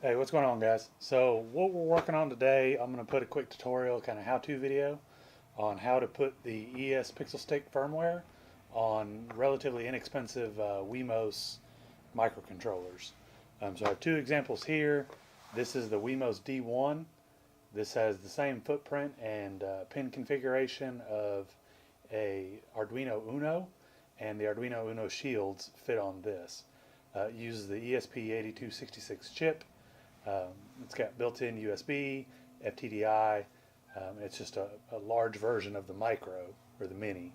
Hey, what's going on, guys? So what we're working on today, I'm going to put a quick tutorial, kind of how-to video on how to put the ESpixelStick firmware on relatively inexpensive Wemos microcontrollers. So I have two examples here. This is the Wemos D1. This has the same footprint and pin configuration of a Arduino Uno, and the Arduino Uno shields fit on this. It uses the ESP8266 chip. It's got built-in USB, FTDI, and it's just a large version of the micro or the mini.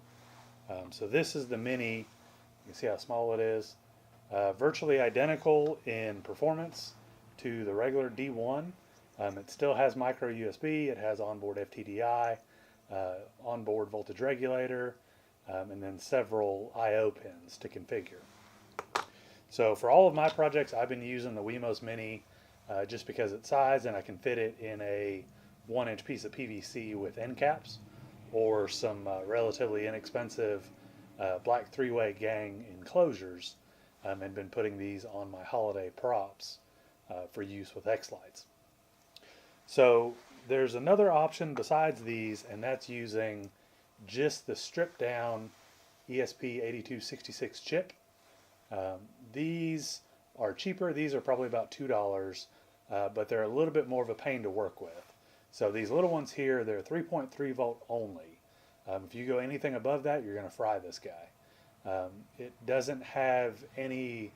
So this is the mini. You can see how small it is. Virtually identical in performance to the regular D1. It still has micro USB. It has onboard FTDI, onboard voltage regulator, and then several I/O pins to configure. So for all of my projects, I've been using the Wemos Mini just because it's size and I can fit it in a 1-inch piece of PVC with end caps or some relatively inexpensive black 3-way gang enclosures, and been putting these on my holiday props for use with X lights. So there's another option besides these, and that's using just the stripped down ESP8266 chip. These are cheaper. These are probably about $2, but they're a little bit more of a pain to work with. So these little ones here, they're 3.3 volt only. If you go anything above that, you're going to fry this guy. It doesn't have any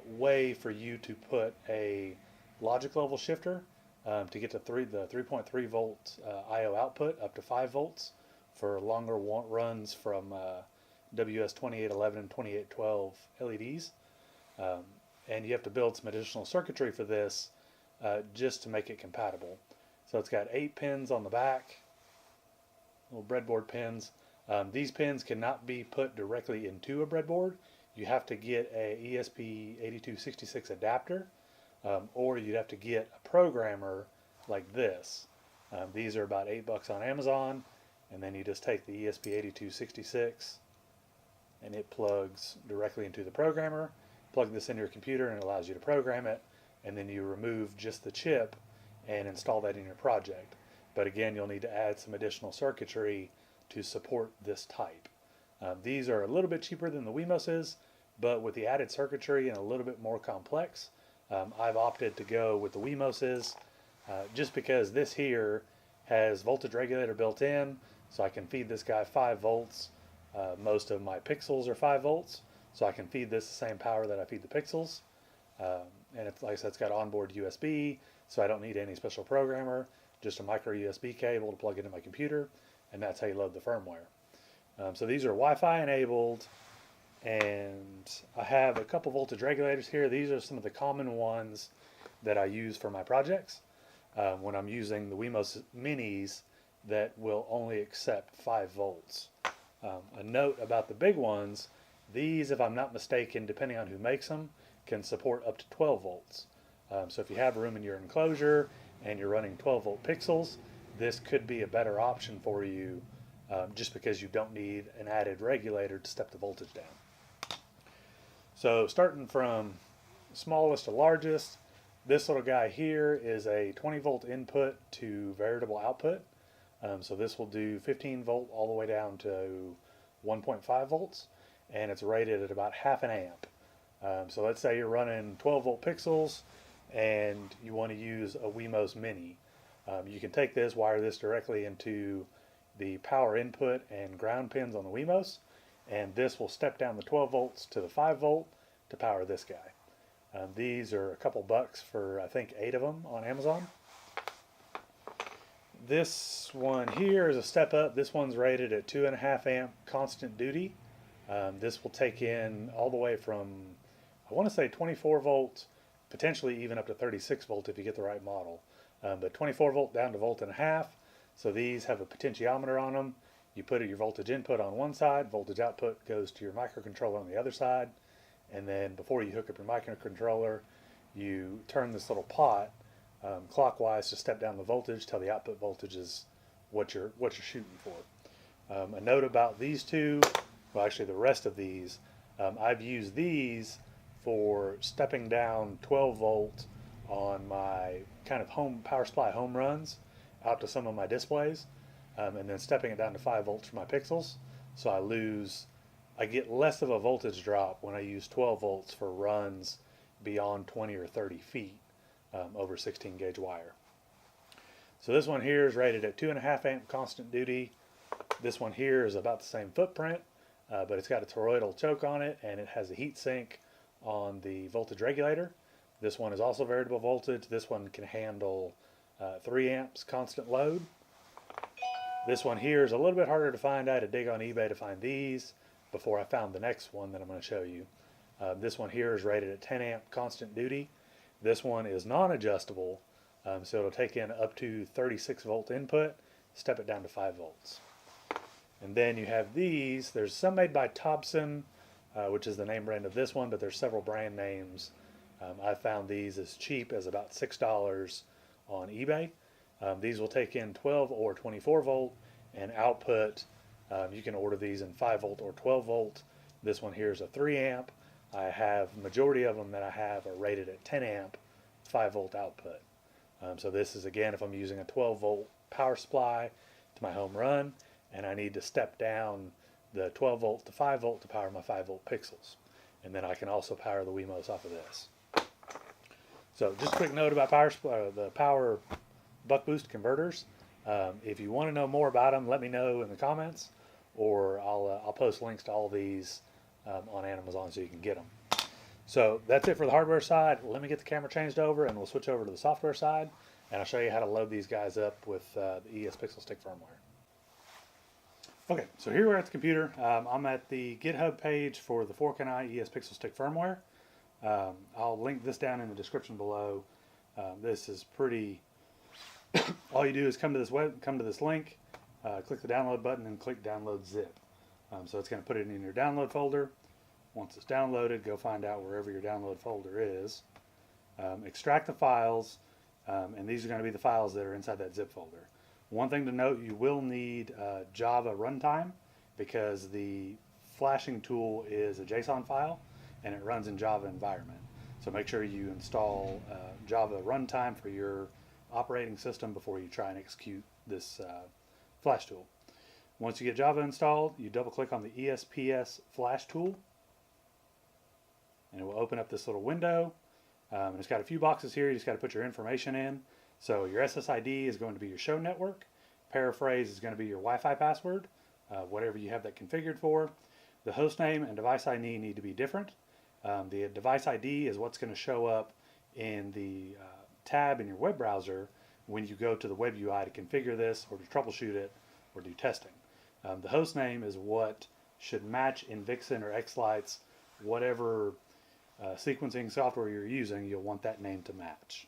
way for you to put a logic level shifter to get to the 3.3 volt I/O output up to 5 volts for longer runs from WS2811 and 2812 LEDs. And you have to build some additional circuitry for this just to make it compatible. So it's got 8 pins on the back, little breadboard pins. These pins cannot be put directly into a breadboard. You have to get a ESP8266 adapter, or you'd have to get a programmer like this. These are about $8 on Amazon, and then you just take the ESP8266 and it plugs directly into the programmer. Plug this into your computer and it allows you to program it, and then you remove just the chip and install that in your project. But again, you'll need to add some additional circuitry to support this type. These are a little bit cheaper than the Wemos is, but with the added circuitry and a little bit more complex, I've opted to go with the Wemos is, just because this here has voltage regulator built in, so I can feed this guy 5 volts. Most of my pixels are 5 volts, so I can feed this the same power that I feed the pixels. And it's, like I said, it's got onboard USB, so I don't need any special programmer, just a micro USB cable to plug into my computer, and that's how you load the firmware. So these are Wi-Fi enabled, and I have a couple voltage regulators here. These are some of the common ones that I use for my projects when I'm using the Wemos Minis that will only accept 5 volts. A note about the big ones, these, if I'm not mistaken, depending on who makes them, can support up to 12 volts. So if you have room in your enclosure and you're running 12 volt pixels, this could be a better option for you, just because you don't need an added regulator to step the voltage down. So starting from smallest to largest, this little guy here is a 20 volt input to variable output. So this will do 15 volt all the way down to 1.5 volts, and it's rated at about half an amp. So let's say you're running 12 volt pixels and you want to use a Wemos Mini. You can take this, wire this directly into the power input and ground pins on the Wemos, and this will step down the 12 volts to the 5 volt to power this guy. These are a couple bucks for, I think, 8 of them on Amazon. This one here is a step up. This one's rated at 2.5 amp constant duty. This will take in all the way from, I want to say 24 volts, potentially even up to 36 volt if you get the right model. But 24 volt down to 1.5 volt. So these have a potentiometer on them. You put your voltage input on one side, voltage output goes to your microcontroller on the other side. And then before you hook up your microcontroller, you turn this little pot clockwise to step down the voltage till the output voltage is what you're shooting for. A note about these two, well, actually the rest of these, I've used these for stepping down 12 volt on my kind of home power supply home runs out to some of my displays, and then stepping it down to 5 volts for my pixels. So I get less of a voltage drop when I use 12 volts for runs beyond 20 or 30 feet over 16 gauge wire. So this one here is rated at 2.5 amp constant duty. This one here is about the same footprint, but it's got a toroidal choke on it, and it has a heat sink on the voltage regulator. This one is also variable voltage. This one can handle 3 amps constant load. This one here is a little bit harder to find. I had to dig on eBay to find these before I found the next one that I'm going to show you. This one here is rated at 10 amp constant duty. This one is non-adjustable, so it'll take in up to 36 volt input, step it down to 5 volts. And then you have these. There's some made by Thompson, which is the name brand of this one, but there's several brand names. I found these as cheap as about $6 on eBay. These will take in 12 or 24 volt and output. You can order these in 5 volt or 12 volt. This one here is a 3 amp. I have majority of them that I have are rated at 10 amp 5 volt output. So this is, again, if I'm using a 12 volt power supply to my home run and I need to step down the 12 volt to 5 volt to power my 5 volt pixels. And then I can also power the Wemos off of this. So just a quick note about the power buck boost converters. If you want to know more about them, let me know in the comments, or I'll post links to all these on Amazon so you can get them. So that's it for the hardware side. Let me get the camera changed over and we'll switch over to the software side, and I'll show you how to load these guys up with the ESpixelStick firmware. Okay, so here we're at the computer. I'm at the GitHub page for the Fork&I ESpixelStick firmware. I'll link this down in the description below. This is pretty. All you do is come to this link, click the download button, and click download zip. So it's going to put it in your download folder. Once it's downloaded, go find out wherever your download folder is. Extract the files, and these are going to be the files that are inside that zip folder. One thing to note, you will need Java runtime, because the flashing tool is a JSON file and it runs in Java environment. So make sure you install Java runtime for your operating system before you try and execute this flash tool. Once you get Java installed, you double click on the ESPS flash tool and it will open up this little window. And it's got a few boxes here. You just got to put your information in. So your SSID is going to be your show network. Paraphrase is going to be your Wi-Fi password, whatever you have that configured for. The host name and device ID need to be different. The device ID is what's going to show up in the tab in your web browser when you go to the web UI to configure this or to troubleshoot it or do testing. The host name is what should match in Vixen or Xlights, whatever sequencing software you're using, you'll want that name to match.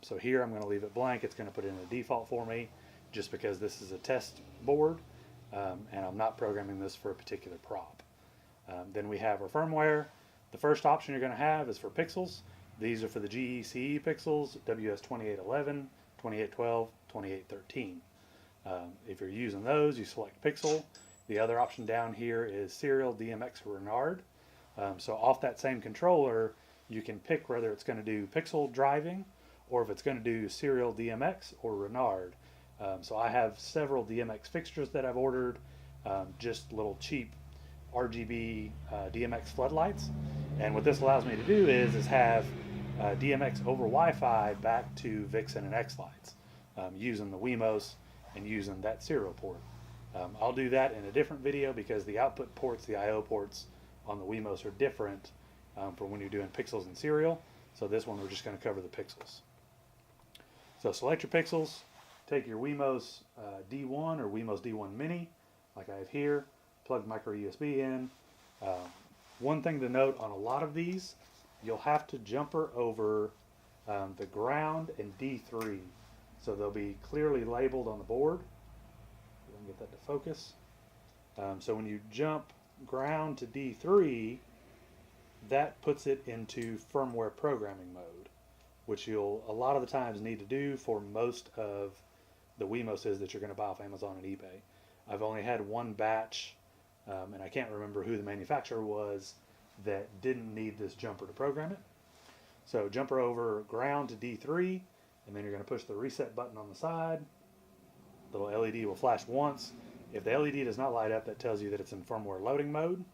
So here I'm going to leave it blank. It's going to put it in a default for me just because this is a test board and I'm not programming this for a particular prop. Then we have our firmware. The first option you're going to have is for pixels. These are for the GECE pixels, WS2811, 2812, 2813. If you're using those, you select pixel. The other option down here is serial DMX Renard. So off that same controller, you can pick whether it's going to do pixel driving or if it's going to do serial DMX or Renard. So I have several DMX fixtures that I've ordered, just little cheap RGB DMX floodlights. And what this allows me to do is have DMX over Wi-Fi back to Vixen and Xlights using the Wemos and using that serial port. I'll do that in a different video because the output ports, the I/O ports on the Wemos are different for when you're doing pixels and serial. So this one we're just going to cover the pixels. So select your pixels, take your Wemos D1 or Wemos D1 Mini like I have here, plug micro USB in. One thing to note on a lot of these, you'll have to jumper over the ground and D3. So they'll be clearly labeled on the board. Let me get that to focus. So when you jump ground to D3, that puts it into firmware programming mode, which you'll a lot of the times need to do for most of the Wemoses that you're going to buy off Amazon and eBay. I've only had one batch, and I can't remember who the manufacturer was, that didn't need this jumper to program it. So jumper over ground to D3, and then you're going to push the reset button on the side. The little LED will flash once. If the LED does not light up, that tells you that it's in firmware loading mode.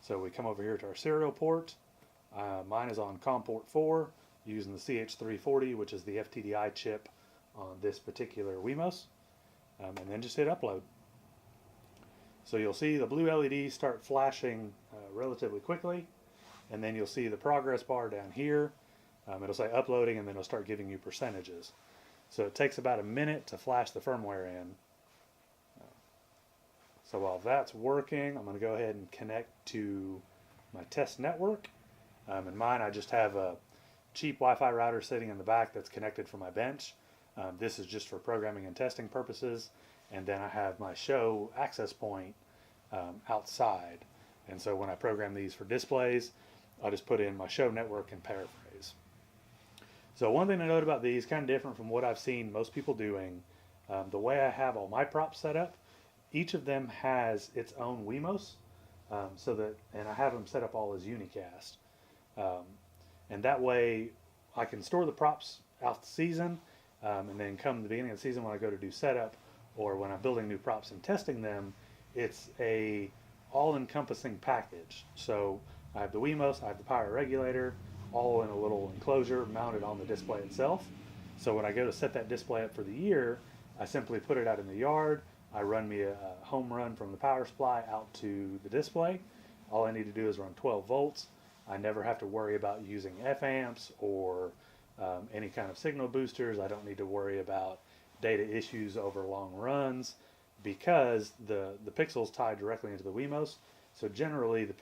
So we come over here to our serial port. Mine is on COM port 4 using the CH340, which is the FTDI chip on this particular Wemos. And then just hit upload. So you'll see the blue LED start flashing relatively quickly, and then you'll see the progress bar down here. It'll say uploading, and then it'll start giving you percentages. So it takes about a minute to flash the firmware in. So while that's working, I'm going to go ahead and connect to my test network. In mine, I just have a cheap Wi-Fi router sitting in the back that's connected from my bench. This is just for programming and testing purposes. And then I have my show access point outside. And so when I program these for displays, I'll just put in my show network and paraphrase. So one thing to note about these, kind of different from what I've seen most people doing, the way I have all my props set up, each of them has its own Wemos, and I have them set up all as unicast. And that way I can store the props out the season, and then come the beginning of the season when I go to do setup, or when I'm building new props and testing them, it's a all-encompassing package. So I have the Wemos, I have the power regulator, all in a little enclosure mounted on the display itself. So when I go to set that display up for the year, I simply put it out in the yard. I run me a home run from the power supply out to the display. All I need to do is run 12 volts. I never have to worry about using F amps or any kind of signal boosters. I don't need to worry about data issues over long runs because the pixels tie directly into the Wemos. So generally the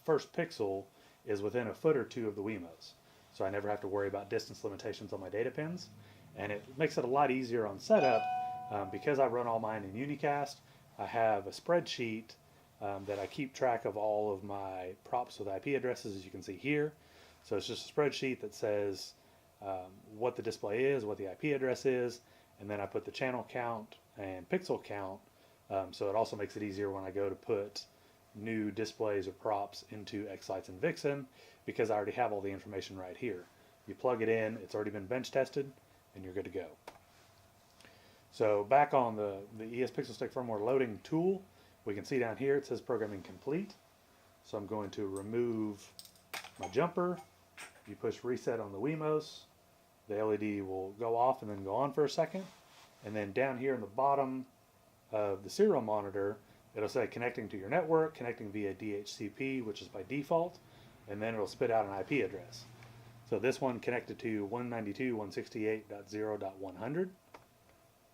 first pixel is within a foot or two of the Wemos. So I never have to worry about distance limitations on my data pins. And it makes it a lot easier on setup because I run all mine in unicast. I have a spreadsheet that I keep track of all of my props with IP addresses, as you can see here. So it's just a spreadsheet that says what the display is, what the IP address is, and then I put the channel count and pixel count. So it also makes it easier when I go to put new displays or props into Xlights and Vixen, because I already have all the information right here. You plug it in, it's already been bench tested, and you're good to go. So back on the ESpixelStick firmware loading tool, we can see down here it says programming complete. So I'm going to remove my jumper. You push reset on the Wemos, the LED will go off and then go on for a second. And then down here in the bottom of the serial monitor, it'll say connecting to your network, connecting via DHCP, which is by default, and then it'll spit out an IP address. So this one connected to 192.168.0.100.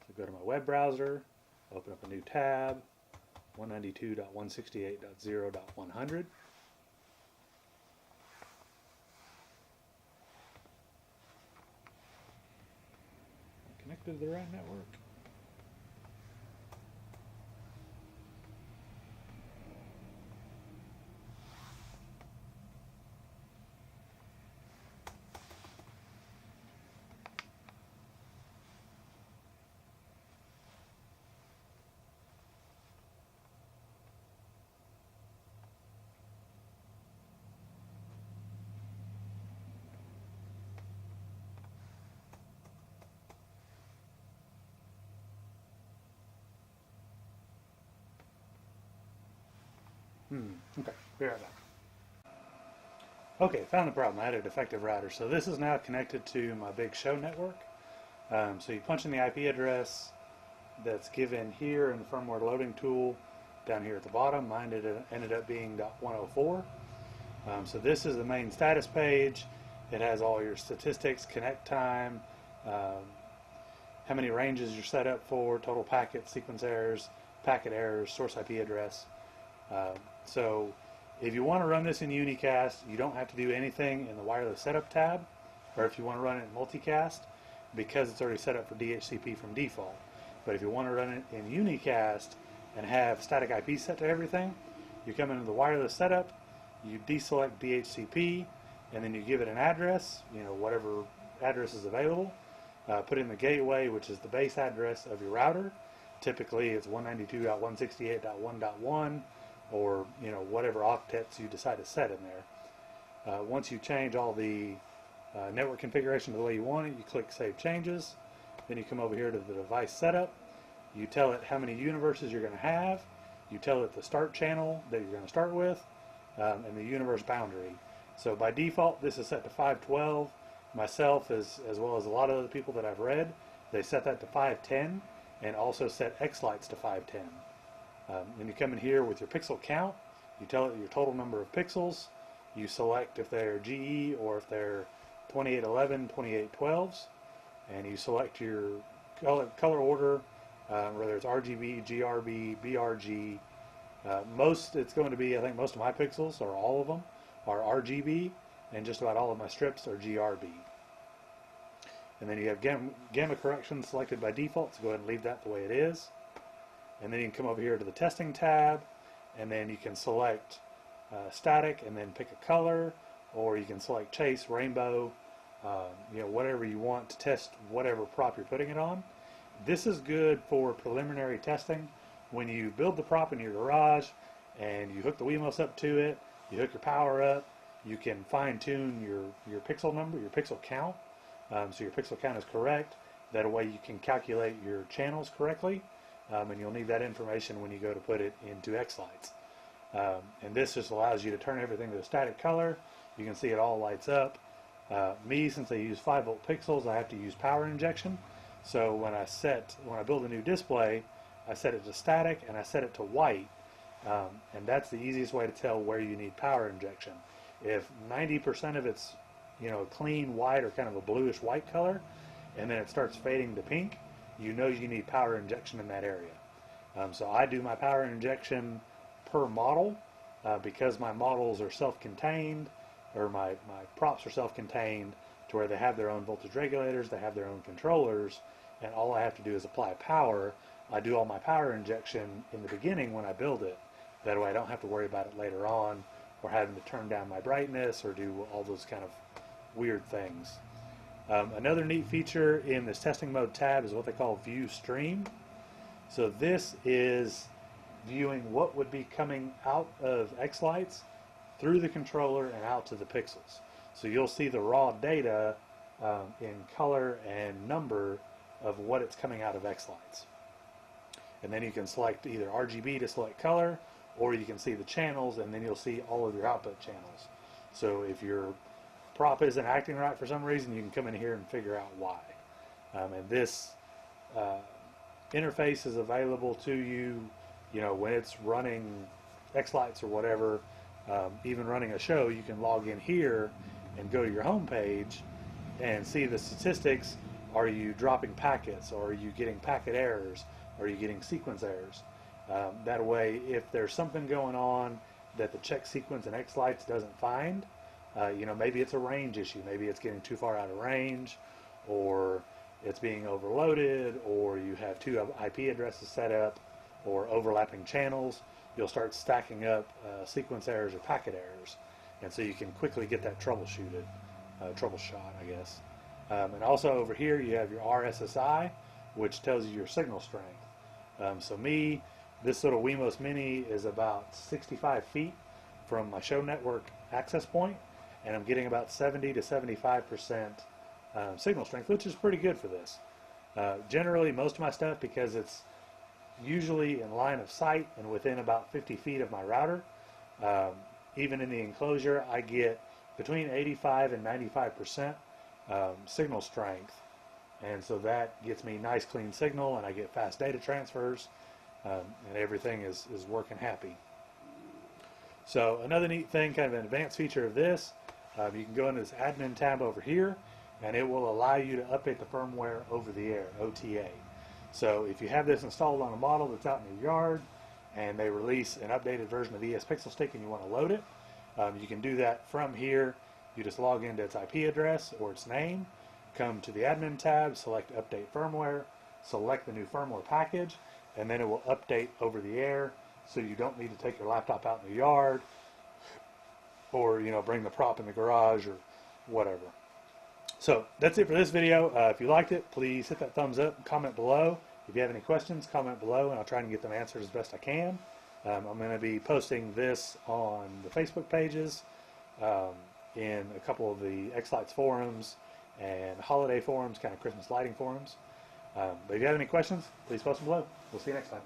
So go to my web browser, open up a new tab, 192.168.0.100. Connected to the right network. Okay, be right back. Okay, found the problem. I had a defective router. So this is now connected to my big show network. So you punch in the IP address that's given here in the firmware loading tool down here at the bottom. Mine ended up being .104. So this is the main status page. It has all your statistics, connect time, how many ranges you're set up for, total packets, sequence errors, packet errors, source IP address. So if you want to run this in unicast, you don't have to do anything in the wireless setup tab, or if you want to run it in multicast, because it's already set up for DHCP from default. But if you want to run it in unicast and have static IP set to everything, you come into the wireless setup, you deselect DHCP, and then you give it an address, whatever address is available. Put in the gateway, which is the base address of your router. Typically it's 192.168.1.1 or whatever octets you decide to set in there. Once you change all the network configuration to the way you want it, you click Save Changes. Then you come over here to the device setup. You tell it how many universes you're going to have. You tell it the start channel that you're going to start with, and the universe boundary. So by default, this is set to 512. Myself, as well as a lot of other people that I've read, they set that to 510, and also set X-Lights to 510. Then you come in here with your pixel count. You tell it your total number of pixels. You select if they're GE or if they're 2811, 2812s, and you select your color order, whether it's RGB, GRB, BRG. It's going to be, I think most of my pixels, or all of them, are RGB, and just about all of my strips are GRB. And then you have gamma correction selected by default, so go ahead and leave that the way it is. And then you can come over here to the testing tab, and then you can select static and then pick a color, or you can select chase, rainbow, whatever you want to test whatever prop you're putting it on. This is good for preliminary testing. When you build the prop in your garage and you hook the Wemos up to it, you hook your power up, you can fine-tune your pixel number, your pixel count, so your pixel count is correct. That way you can calculate your channels correctly, and you'll need that information when you go to put it into X-Lights. And this just allows you to turn everything to a static color. You can see it all lights up. Since I use 5-volt pixels, I have to use power injection. So when I build a new display, I set it to static and I set it to white, and that's the easiest way to tell where you need power injection. If 90% of it's clean white or kind of a bluish white color, and then it starts fading to pink, you know you need power injection in that area. So I do my power injection per model because my models are self-contained, or my props are self-contained to where they have their own voltage regulators, they have their own controllers, and all I have to do is apply power. I do all my power injection in the beginning when I build it. That way I don't have to worry about it later on, or having to turn down my brightness or do all those kind of weird things. Another neat feature in this testing mode tab is what they call view stream. So this is viewing what would be coming out of X-Lights through the controller and out to the pixels. So you'll see the raw data in color and number of what it's coming out of X-Lights. And then you can select either RGB to select color, or you can see the channels, and then you'll see all of your output channels. So if your prop isn't acting right for some reason, you can come in here and figure out why. And this interface is available to you, when it's running X-Lights or whatever. Even running a show, you can log in here and go to your home page and see the statistics. Are you dropping packets, or are you getting packet errors? Are you getting sequence errors? That way, if there's something going on that the check sequence in X-Lights doesn't find, maybe it's a range issue. Maybe it's getting too far out of range, or it's being overloaded, or you have two IP addresses set up, or overlapping channels. You'll start stacking up sequence errors or packet errors, and so you can quickly get that troubleshot, I guess. And also over here you have your Rssi, which tells you your signal strength. So this little Wemos Mini is about 65 feet from my show network access point, and I'm getting about 70 to 75% signal strength, which is pretty good for this. Generally, most of my stuff, because it's usually in line of sight and within about 50 feet of my router, even in the enclosure, I get between 85 and 95% signal strength, and so that gets me nice clean signal, and I get fast data transfers, and everything is working happy. So another neat thing, kind of an advanced feature of this, you can go into this admin tab over here, and it will allow you to update the firmware over the air, OTA. So if you have this installed on a model that's out in your yard, and they release an updated version of ESpixelStick and you want to load it, you can do that from here. You just log into its IP address or its name, come to the admin tab, select update firmware, select the new firmware package, and then it will update over the air, so you don't need to take your laptop out in the yard, or bring the prop in the garage or whatever. So that's it for this video. If you liked it, please hit that thumbs up and comment below. If you have any questions, comment below, and I'll try and get them answered as best I can. I'm going to be posting this on the Facebook pages in a couple of the X-Lights forums and holiday forums, kind of Christmas lighting forums. But if you have any questions, please post them below. We'll see you next time.